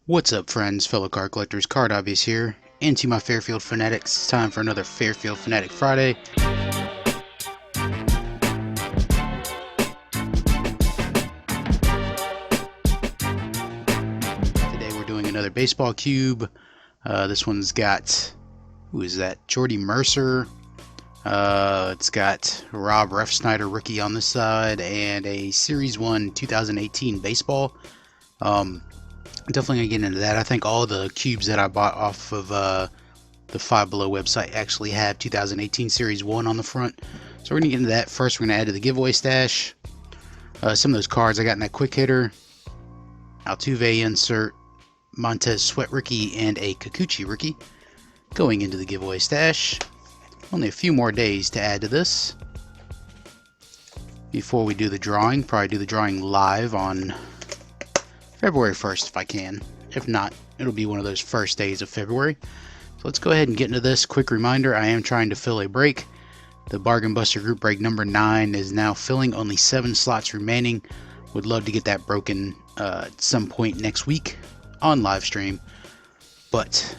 What's up, friends, fellow card collectors? Card Obvious here, and to my Fairfield Fanatics. It's time for another Fairfield Fanatic Friday. Today we're doing another baseball cube. This one's got, who is that? Jordy Mercer. It's got Rob Refsnyder rookie on this side, and a Series 1 2018 baseball. Definitely gonna get into that. I think all the cubes that I bought off of the Five Below website actually have 2018 Series 1 on the front. So we're gonna get into that. First, we're gonna add to the giveaway stash some of those cards I got in that quick hitter. Altuve insert, Montez Sweat rookie, and a Kikuchi rookie going into the giveaway stash. Only a few more days to add to this before we do the drawing. Probably do the drawing live on February 1st if I can. If not, it'll be one of those first days of February. So let's go ahead and get into this. Quick reminder, I am trying to fill a break. The Bargain Buster group break number 9 is now filling, only 7 slots remaining. Would love to get that broken at some point next week on live stream. But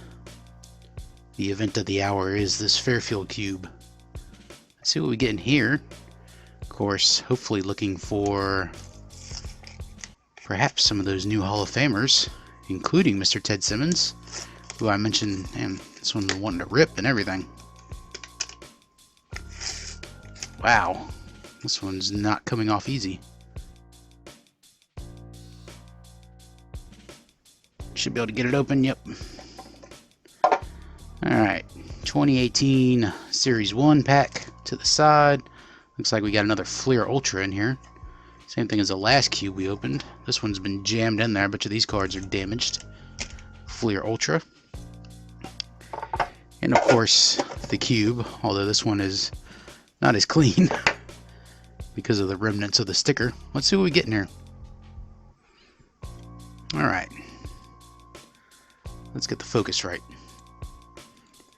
the event of the hour is this Fairfield cube. Let's see what we get in here. Of course, hopefully looking for perhaps some of those new Hall of Famers, including Mr. Ted Simmons, who I mentioned, man, this one's wanting to rip and everything. Wow, this one's not coming off easy. Should be able to get it open, yep. Alright, 2018 Series 1 pack to the side. Looks like we got another Fleer Ultra in here. Same thing as the last cube we opened. This one's been jammed in there. A bunch of these cards are damaged. Fleer Ultra. And of course, the cube, although this one is not as clean because of the remnants of the sticker. Let's see what we get in here. Alright. Let's get the focus right.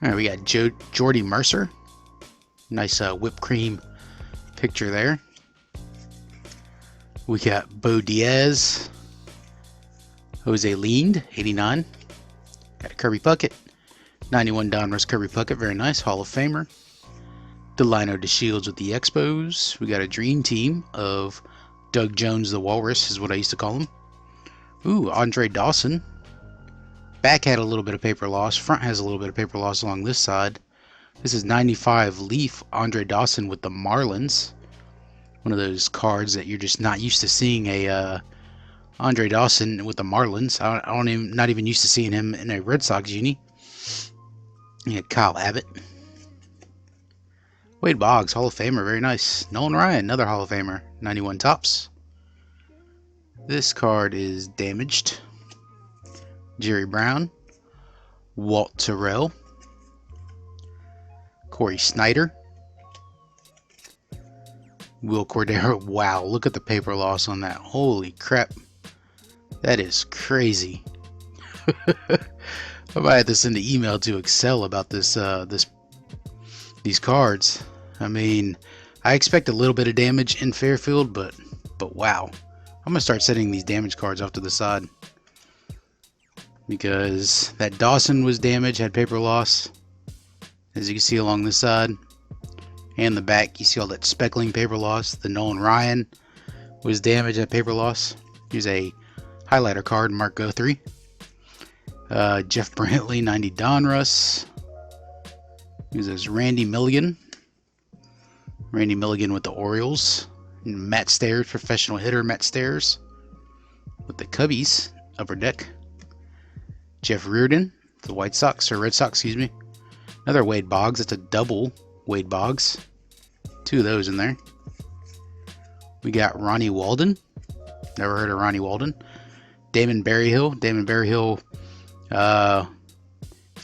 Alright, we got Jordy Mercer. Nice whipped cream picture there. We got Bo Diaz, Jose Lind, 89. Got a Kirby Puckett, 91 Donruss Kirby Puckett, very nice, Hall of Famer. Delino DeShields with the Expos. We got a dream team of Doug Jones, the Walrus, is what I used to call him. Ooh, Andre Dawson. Back had a little bit of paper loss. Front has a little bit of paper loss along this side. This is 95 Leaf Andre Dawson with the Marlins. One of those cards that you're just not used to seeing a Andre Dawson with the Marlins. Not even used to seeing him in a Red Sox uni. You had Kyle Abbott. Wade Boggs, Hall of Famer, very nice. Nolan Ryan, another Hall of Famer, 91 tops. This card is damaged. Jerry Brown, Walt Terrell, Corey Snyder, Will Cordero. Wow, look at the paper loss on that. Holy crap. That is crazy. I might have to send an email to Excel about this these cards. I mean, I expect a little bit of damage in Fairfield, but wow. I'm gonna start setting these damage cards off to the side. Because that Dawson was damaged, had paper loss. As you can see along this side. And the back, you see all that speckling paper loss. The Nolan Ryan was damaged at paper loss. Here's a highlighter card, Mark Guthrie. Jeff Brantley, 90 Donruss. Here's this Randy Milligan. Randy Milligan with the Orioles. And Matt Stairs, professional hitter Matt Stairs with the Cubbies, upper deck. Jeff Reardon, the White Sox, or Red Sox, excuse me. Another Wade Boggs. That's a double Wade Boggs. 2 of those in there. We got Ronnie Walden. Never heard of Ronnie Walden. Damon Berryhill. Damon Berryhill. If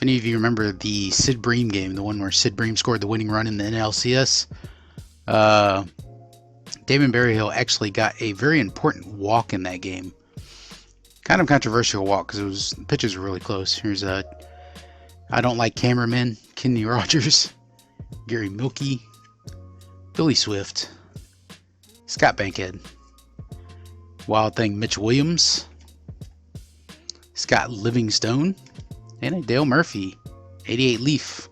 any of you remember the Sid Bream game, the one where Sid Bream scored the winning run in the NLCS, Damon Berryhill actually got a very important walk in that game. Kind of controversial walk because the pitches were really close. Here's I Don't Like Cameramen, Kenny Rogers, Gary Milkey, Billy Swift, Scott Bankhead, Wild Thing Mitch Williams, Scott Livingstone, and a Dale Murphy, 88 Leaf.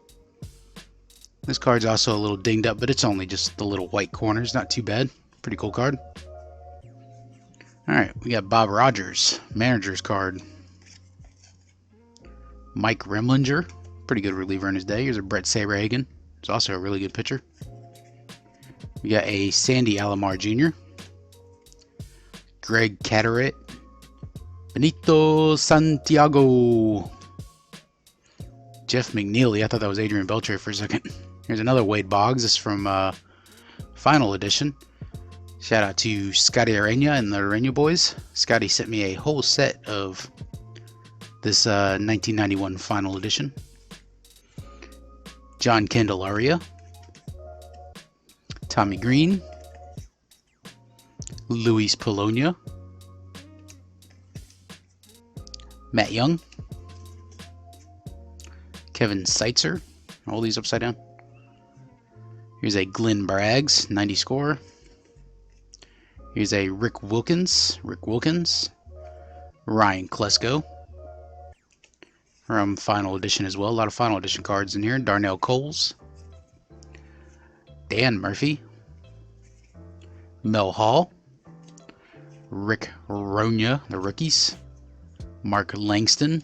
This card's also a little dinged up, but it's only just the little white corners. Not too bad. Pretty cool card. Alright, we got Bob Rogers, manager's card. Mike Remlinger, pretty good reliever in his day. Here's a Brett Saberhagen. It's also a really good pitcher. We got a Sandy Alomar Jr., Greg Carteret, Benito Santiago, Jeff McNeely. I thought that was Adrian Beltre for a second. Here's another Wade Boggs. This is from Final Edition. Shout out to Scotty Arena and the Arena boys. Scotty sent me a whole set of this 1991 Final Edition. John Candelaria, Tommy Green, Luis Polonia, Matt Young, Kevin Seitzer, all these upside down. Here's a Glenn Braggs, 90 score. Here's a Rick Wilkins, Ryan Klesko from Final Edition as well. A lot of Final Edition cards in here. Darnell Coles, Dan Murphy, Mel Hall, Rick Ronya, the rookies, Mark Langston,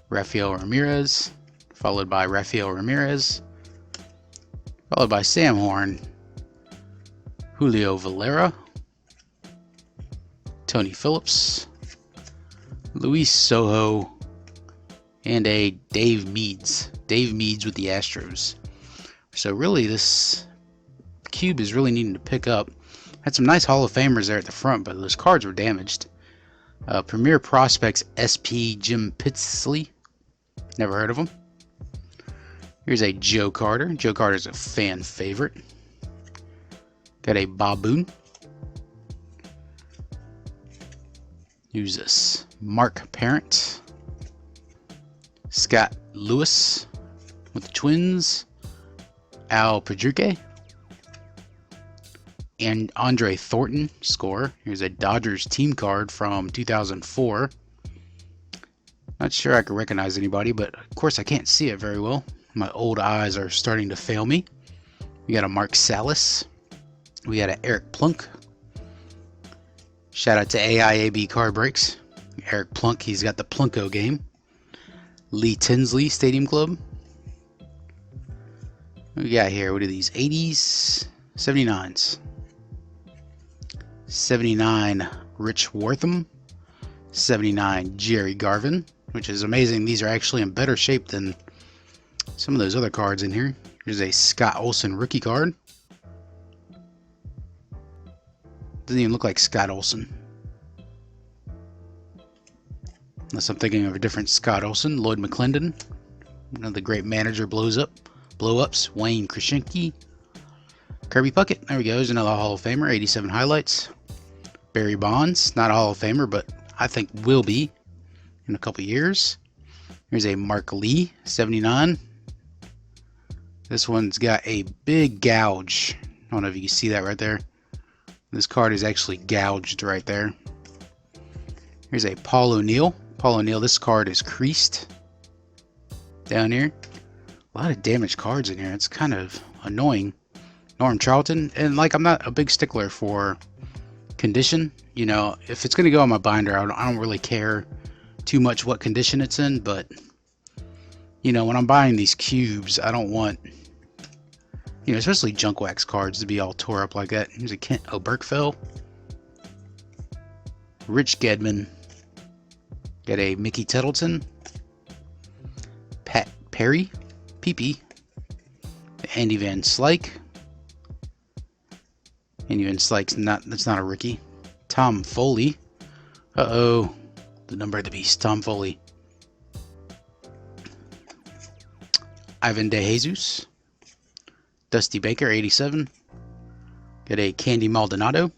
Rafael Ramirez, followed by Rafael Ramirez, followed by Sam Horn, Julio Valera, Tony Phillips, Luis Sojo, and a Dave Meads. Dave Meads with the Astros. So really this cube is really needing to pick up. Had some nice Hall of Famers there at the front, but those cards were damaged. Premier Prospects SP Jim Pitsley. Never heard of him. Here's a Joe Carter. Joe Carter's a fan favorite. Got a Bob Boone. Who's this? Mark Parent. Scott Lewis with the Twins. Al Padruque. And Andre Thornton, score. Here's a Dodgers team card from 2004. Not sure I can recognize anybody, but of course I can't see it very well. My old eyes are starting to fail me. We got a Mark Salas. We got an Eric Plunk. Shout out to AIAB Card Breaks. Eric Plunk, he's got the Plunko game. Lee Tinsley Stadium Club. What we got here? What are these? 80s? 79s. 79 Rich Wortham. 79 Jerry Garvin, which is amazing. These are actually in better shape than some of those other cards in here. Here's a Scott Olsen rookie card. Doesn't even look like Scott Olsen. Unless I'm thinking of a different Scott Olsen. Lloyd McClendon. One of the great manager blow-ups. Wayne Krasinski. Kirby Puckett. There we go. There's another Hall of Famer. 87 highlights. Barry Bonds. Not a Hall of Famer, but I think will be in a couple years. Here's a Mark Lee. 79. This one's got a big gouge. I don't know if you can see that right there. This card is actually gouged right there. Here's a Paul O'Neill. Paul O'Neill, this card is creased down here. A lot of damaged cards in here. It's kind of annoying. Norm Charlton. And like, I'm not a big stickler for condition. You know, if it's going to go on my binder, I don't really care too much what condition it's in. But, you know, when I'm buying these cubes, I don't want, you know, especially junk wax cards to be all tore up like that. Here's a Kent Oberkfell. Rich Gedman. Got a Mickey Tettleton. Pat Perry. PP. Andy Van Slyke. Andy Van Slyke's that's not a rookie. Tom Foley. Uh-oh. The number of the beast. Tom Foley. Ivan DeJesus. Dusty Baker, 87. Got a Candy Maldonado.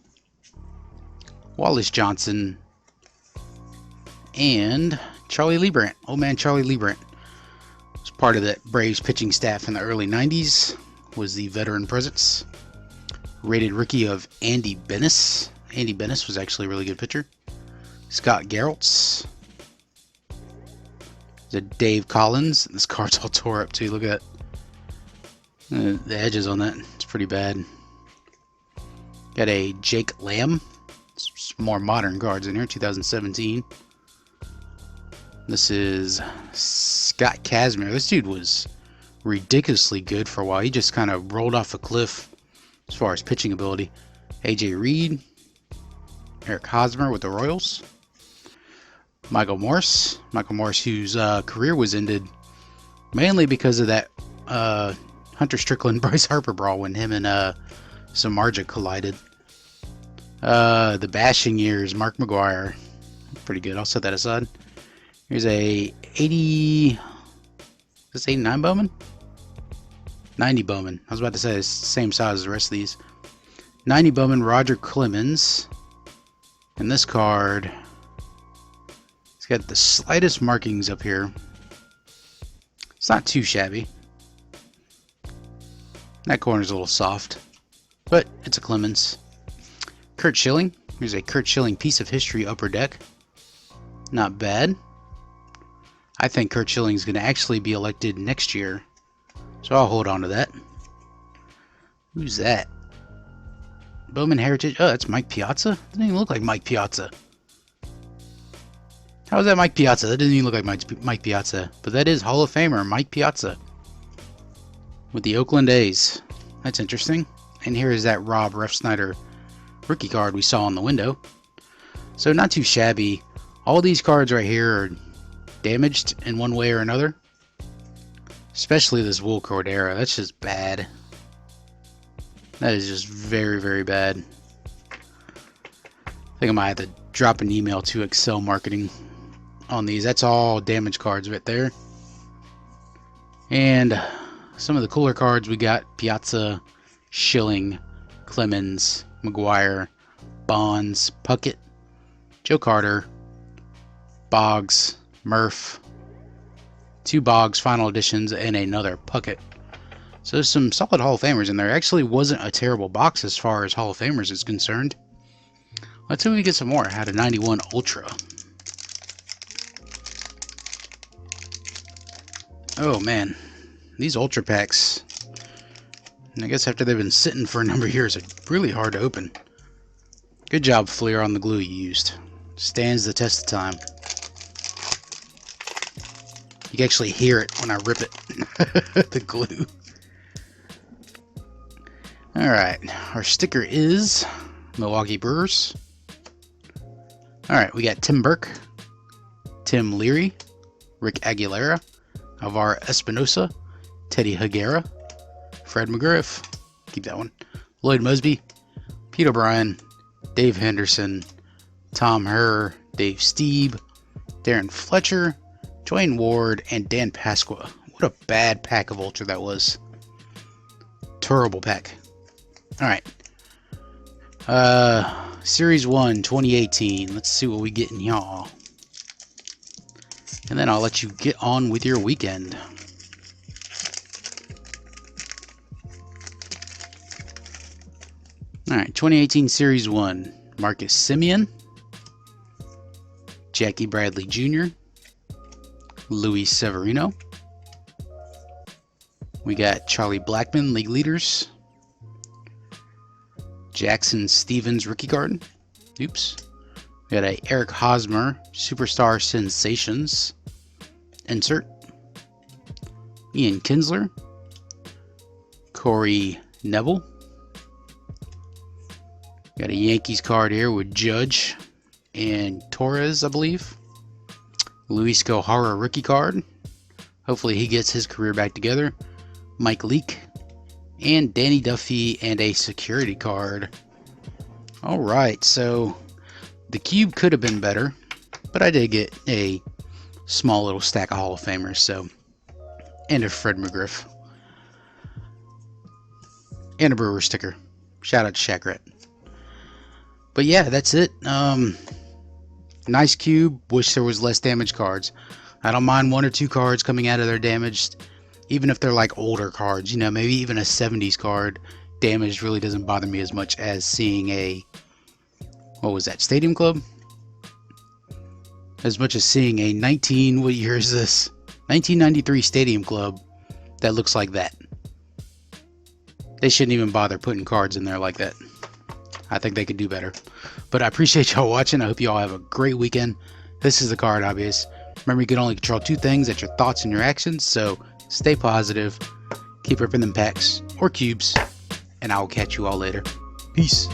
Wallace Johnson. And Charlie Leibrandt. Old man Charlie Leibrandt. Was part of that Braves pitching staff in the early 90s. Was the veteran presence. Rated rookie of Andy Bennis. Andy Bennis was actually a really good pitcher. Scott Geraltz. There's a Dave Collins. This card's all tore up too. Look at that. The edges on that. It's pretty bad. Got a Jake Lamb. Some more modern cards in here. 2017. This is Scott Kazmir. This dude was ridiculously good for a while. He just kind of rolled off a cliff as far as pitching ability. AJ Reed. Eric Hosmer with the Royals. Michael Morse, whose career was ended mainly because of that Hunter Strickland Bryce Harper brawl when him and Samardzija collided. The bashing years, Mark McGwire, pretty good. I'll set that aside. Here's a 80. Is this 89 Bowman? 90 Bowman. I was about to say it's the same size as the rest of these. 90 Bowman, Roger Clemens, and this card. Got the slightest markings up here. It's not too shabby. That corner's a little soft, but it's a Clemens. Kurt Schilling. Here's a Kurt Schilling piece of history upper deck. Not bad. I think Kurt Schilling's going to actually be elected next year, so I'll hold on to that. Who's that? Bowman Heritage. Oh, that's Mike Piazza. Doesn't even look like Mike Piazza. How is that Mike Piazza? That doesn't even look like Mike Piazza. But that is Hall of Famer Mike Piazza with the Oakland A's. That's interesting. And here is that Rob Refsnyder rookie card we saw on the window. So not too shabby. All these cards right here are damaged in one way or another. Especially this Will Cordero. That's just bad. That is just very, very bad. I think I might have to drop an email to Excel Marketing on these. That's all damage cards right there. And some of the cooler cards we got: Piazza, Schilling, Clemens, McGwire, Bonds, Puckett, Joe Carter, Boggs, Murph, 2 Boggs final editions, and another Puckett. So there's some solid Hall of Famers in there. Actually wasn't a terrible box as far as Hall of Famers is concerned. Let's see if we get some more. I had a 91 Ultra. Oh man, these Ultra packs, I guess after they've been sitting for a number of years, are really hard to open. Good job, Fleer, on the glue you used. Stands the test of time. You can actually hear it when I rip it. The glue. Alright, our sticker is Milwaukee Brewers. Alright, we got Tim Burke, Tim Leary, Rick Aguilera, Alvar Espinosa, Teddy Higuera, Fred McGriff, keep that one, Lloyd Mosby, Pete O'Brien, Dave Henderson, Tom Herr, Dave Stieb, Darren Fletcher, Dwayne Ward, and Dan Pasqua. What a bad pack of Ultra that was. Terrible pack. Alright. Series 1, 2018. Let's see what we get in y'all. And then I'll let you get on with your weekend. Alright, 2018 Series 1. Marcus Semien, Jackie Bradley Jr., Luis Severino. We got Charlie Blackmon, League Leaders. Jackson Stevens, Rookie Card. Oops. We got a Eric Hosmer, Superstar Sensations. Insert. Ian Kinsler. Corey Neville. Got a Yankees card here with Judge and Torres, I believe. Luis Gohara rookie card. Hopefully he gets his career back together. Mike Leake. And Danny Duffy and a security card. Alright, so the cube could have been better, but I did get a small little stack of Hall of Famers, so. And a Fred McGriff. And a Brewer sticker. Shout out to Shaq Rat. But yeah, that's it. Nice cube. Wish there was less damaged cards. I don't mind 1 or 2 cards coming out of there damaged, even if they're like older cards. You know, maybe even a 70s card damaged really doesn't bother me as much as seeing a, what was that, Stadium Club? As much as seeing a 19, what year is this? 1993 Stadium Club that looks like that. They shouldn't even bother putting cards in there like that. I think they could do better. But I appreciate y'all watching. I hope you all have a great weekend. This is the Card Hobbyist. Remember, you can only control two things. That's your thoughts and your actions. So stay positive. Keep ripping them packs or cubes. And I will catch you all later. Peace.